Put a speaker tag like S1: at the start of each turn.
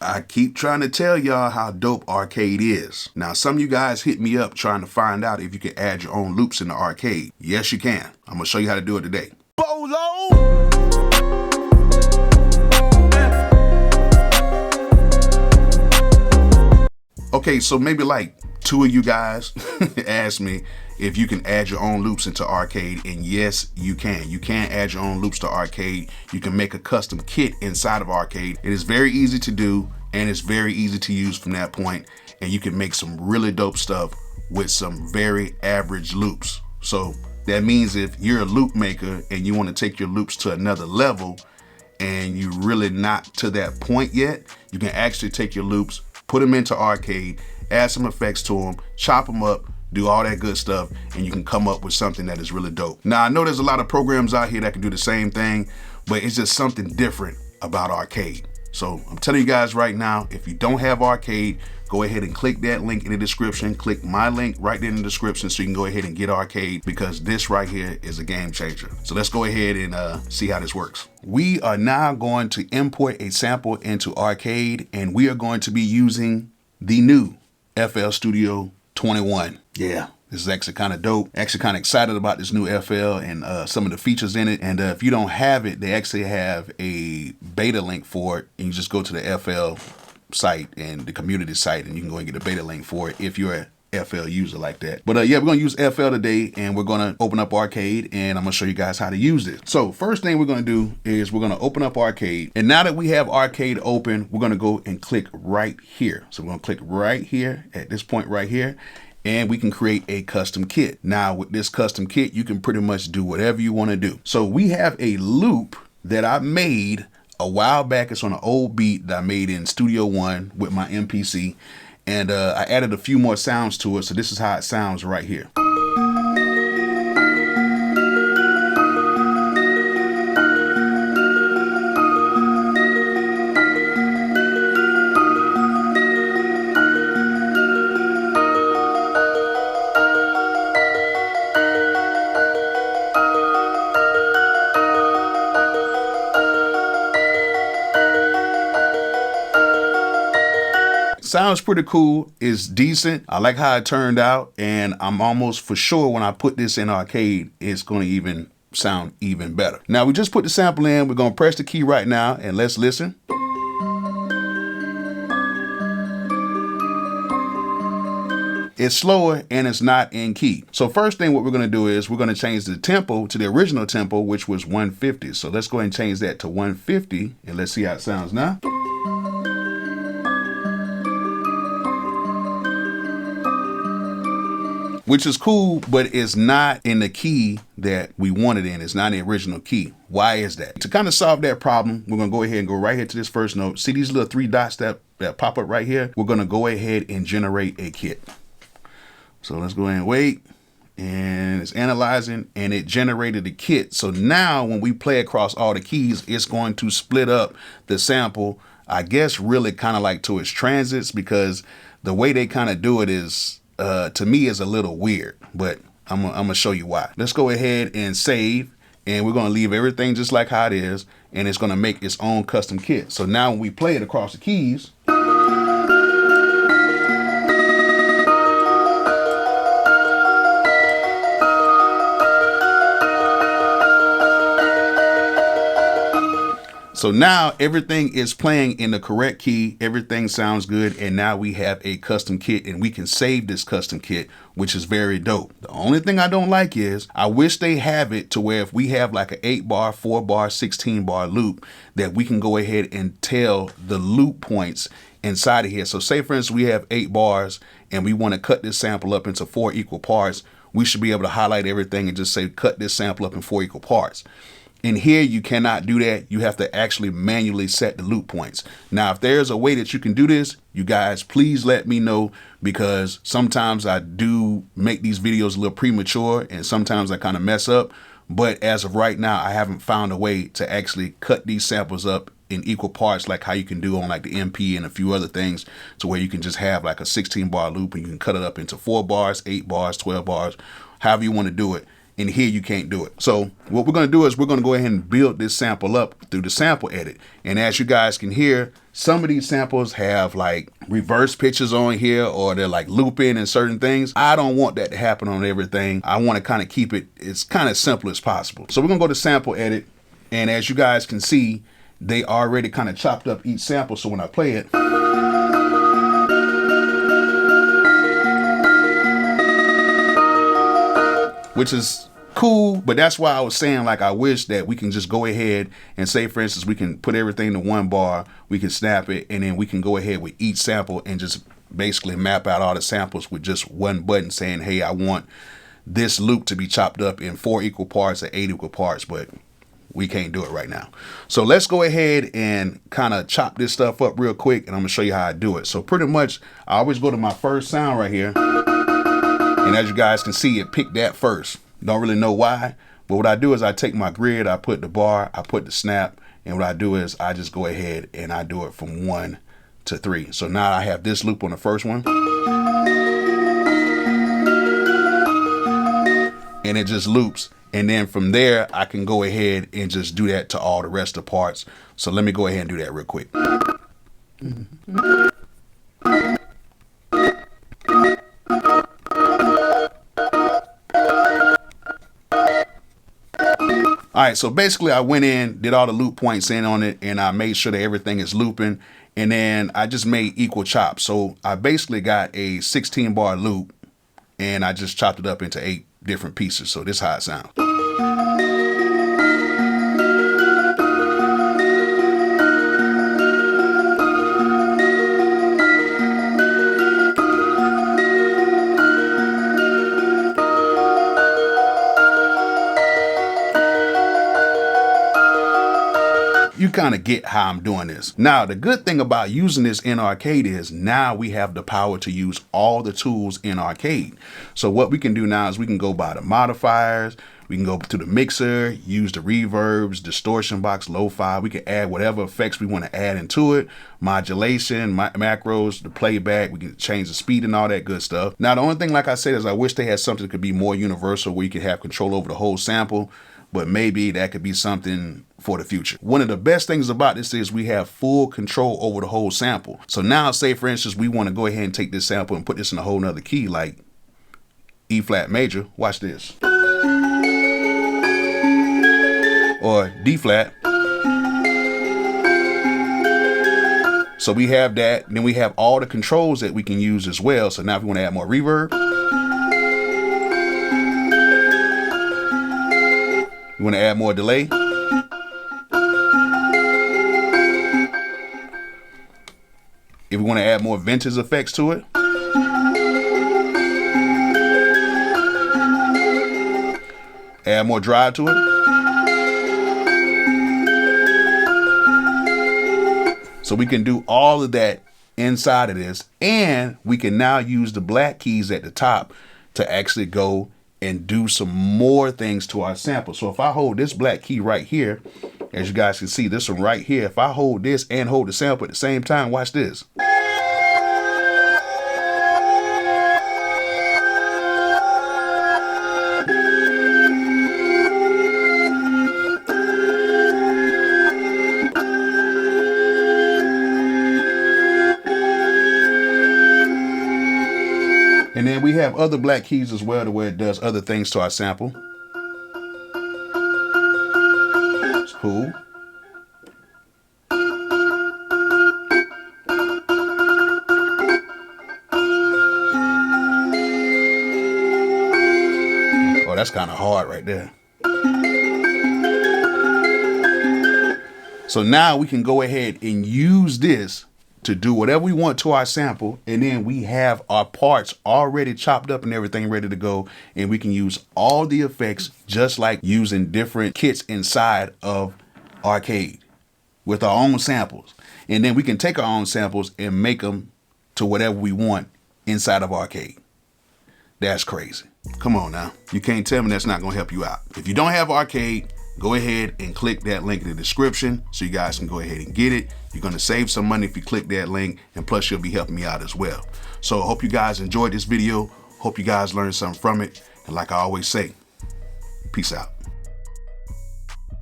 S1: I keep trying to tell y'all how dope arcade is. Now, some of you guys hit me up trying to find out if you can add your own loops in the arcade. Yes, you can. I'm gonna show you how to do it today.
S2: Bolo!
S1: Okay, so maybe like 2 of you guys asked me if you can add your own loops into arcade, and yes, you can. You can add your own loops to arcade. You can make a custom kit inside of arcade. It is very easy to do, and it's very easy to use from that point, and you can make some really dope stuff with some very average loops. So that means if you're a loop maker and you want to take your loops to another level and you're really not to that point yet, you can actually take your loops, put them into arcade, add some effects to them, chop them up, do all that good stuff, and you can come up with something that is really dope. Now, I know there's a lot of programs out here that can do the same thing, but it's just something different about arcade. So I'm telling you guys right now, if you don't have arcade, go ahead and click that link in the description. Click my link right there in the description so you can go ahead and get arcade, because this right here is a game changer. So let's go ahead and see how this works. We are now going to import a sample into arcade, and we are going to be using the new FL Studio 21. Yeah, this is actually kind of dope. Actually kind of excited about this new FL and some of the features in it. And if you don't have it, they actually have a beta link for it. And you just go to the FL site and the community site, and you can go and get a beta link for it if you're a FL user like that. But yeah, we're gonna use FL today, and we're gonna open up arcade, and I'm gonna show you guys how to use it. So first thing we're gonna do is we're gonna open up arcade. And now that we have arcade open, we're gonna go and click right here. So we're gonna click right here at this point right here, and we can create a custom kit. Now with this custom kit, you can pretty much do whatever you wanna do. So we have a loop that I made a while back. It's on an old beat that I made in Studio One with my MPC. And I added a few more sounds to it. So this is how it sounds right here. Sounds pretty cool. It's decent. I like how it turned out, and I'm almost for sure when I put this in arcade, it's going to even sound even better. Now we just put the sample in. We're going to press the key right now, and let's listen. It's slower and it's not in key. So first thing what we're going to do is we're going to change the tempo to the original tempo, which was 150. So let's go ahead and change that to 150, and let's see how it sounds now. Which is cool, but it's not in the key that we wanted in. It's not in the original key. Why is that? To kind of solve that problem, we're gonna go ahead and go right here to this first note. See these little 3 dots that pop up right here? We're gonna go ahead and generate a kit. So let's go ahead and wait. And it's analyzing, and it generated a kit. So now when we play across all the keys, it's going to split up the sample, I guess really kind of like to its transits, because the way they kind of do it is, to me, is a little weird, but I'm gonna show you why. Let's go ahead and save, and we're gonna leave everything just like how it is, and it's gonna make its own custom kit. So now when we play it across the keys, so now everything is playing in the correct key, everything sounds good, and now we have a custom kit, and we can save this custom kit, which is very dope. The only thing I don't like is I wish they have it to where if we have like an 8-bar, 4-bar, 16-bar loop, that we can go ahead and tell the loop points inside of here. So say for instance we have 8 bars and we want to cut this sample up into 4 equal parts, we should be able to highlight everything and just say cut this sample up in 4 equal parts. In here, you cannot do that. You have to actually manually set the loop points. Now, if there's a way that you can do this, you guys, please let me know, because sometimes I do make these videos a little premature and sometimes I kind of mess up. But as of right now, I haven't found a way to actually cut these samples up in equal parts like how you can do on like the MP and a few other things, to where you can just have like a 16-bar loop and you can cut it up into 4 bars, 8 bars, 12 bars, however you want to do it. and here you can't do it. So what we're gonna do is we're gonna go ahead and build this sample up through the sample edit. And as you guys can hear, some of these samples have like reverse pitches on here, or they're like looping and certain things. I don't want that to happen on everything. I want to kind of keep it as kind of simple as possible. So we're gonna go to sample edit, and as you guys can see, they already kind of chopped up each sample. So when I play it, which is cool, but that's why I was saying, like, I wish that we can just go ahead and say, for instance, we can put everything to one bar, we can snap it, and then we can go ahead with each sample and just basically map out all the samples with just one button saying, hey, I want this loop to be chopped up in 4 equal parts or 8 equal parts, but we can't do it right now. So let's go ahead and kind of chop this stuff up real quick, and I'm gonna show you how I do it. So pretty much, I always go to my first sound right here. And as you guys can see, it picked that first. Don't really know why, but what I do is I take my grid, I put the bar, I put the snap, and what I do is I just go ahead and I do it from 1 to 3. So now I have this loop on the first one. And it just loops. And then from there, I can go ahead and just do that to all the rest of the parts. So let me go ahead and do that real quick. All right, so basically I went in, did all the loop points in on it, and I made sure that everything is looping, and then I just made equal chops. So I basically got a 16 bar loop, and I just chopped it up into 8 different pieces. So this is how it sounds. You kind of get how I'm doing this. Now, the good thing about using this in Arcade is now we have the power to use all the tools in Arcade. So what we can do now is we can go by the modifiers, we can go to the mixer, use the reverbs, distortion box, lo-fi. We can add whatever effects we want to add into it, modulation, macros, the playback. We can change the speed and all that good stuff. Now, the only thing, like I said, is I wish they had something that could be more universal where you could have control over the whole sample, but maybe that could be something for the future. One of the best things about this is we have full control over the whole sample. So now, say for instance, we want to go ahead and take this sample and put this in a whole nother key, like E flat major. Watch this. Or D flat. So we have that. Then we have all the controls that we can use as well. So now if we want to add more reverb, you want to add more delay, if we want to add more vintage effects to it, add more drive to it. So we can do all of that inside of this, and we can now use the black keys at the top to actually go and do some more things to our sample. So if I hold this black key right here, as you guys can see, this one right here, if I hold this and hold the sample at the same time, watch this. And then we have other black keys as well to where it does other things to our sample. It's cool. Oh, that's kind of hard right there. So now we can go ahead and use this to do whatever we want to our sample, and then we have our parts already chopped up and everything ready to go, and we can use all the effects just like using different kits inside of Arcade with our own samples. And then we can take our own samples and make them to whatever we want inside of Arcade. That's crazy. Come on now. You can't tell me that's not gonna help you out. If you don't have Arcade, go ahead and click that link in the description so you guys can go ahead and get it. You're going to save some money if you click that link, and plus you'll be helping me out as well. So I hope you guys enjoyed this video. Hope you guys learned something from it. And like I always say, Peace out.